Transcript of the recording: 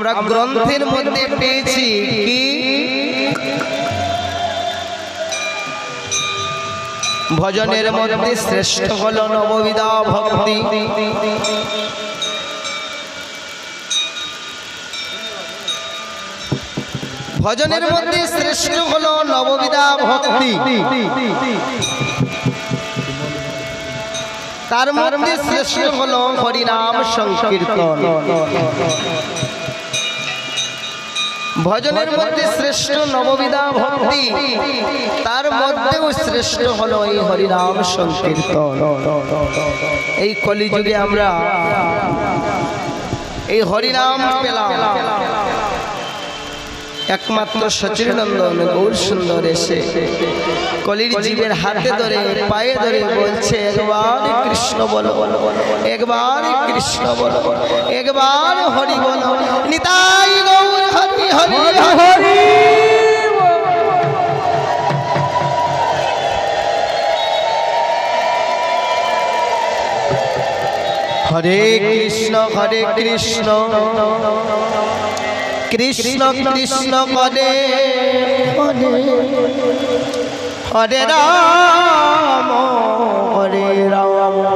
আমরা গ্রন্থের মধ্যে পেয়েছি কি ভজনের মধ্যে শ্রেষ্ঠ হল নববিধা ভক্তি। ভজনের মধ্যে শ্রেষ্ঠ হল নববিধা ভক্তি, তার মধ্যে শ্রেষ্ঠ হল হরিনাম সংকীর্তন। ভজনের মধ্যে শ্রেষ্ঠ নববিধা ভক্তি, তার মধ্যেও শ্রেষ্ঠ হলো এই হরিনাম সংকীর্তন। এই কলিযুগে আমরা এই হরিনাম পেলাম, একমাত্র সচিনন্দন গৌর সুন্দর এসে কলির জীবের হাতে ধরে পায়ে ধরে বলছে, একবার কৃষ্ণ বলো, একবার কৃষ্ণ বলো, একবার হরি বলো, নিতাই গৌর হরি হরি হরি। হরে কৃষ্ণ কৃষ্ণ কৃষ্ণ হরে হরে রাম হরে রাম।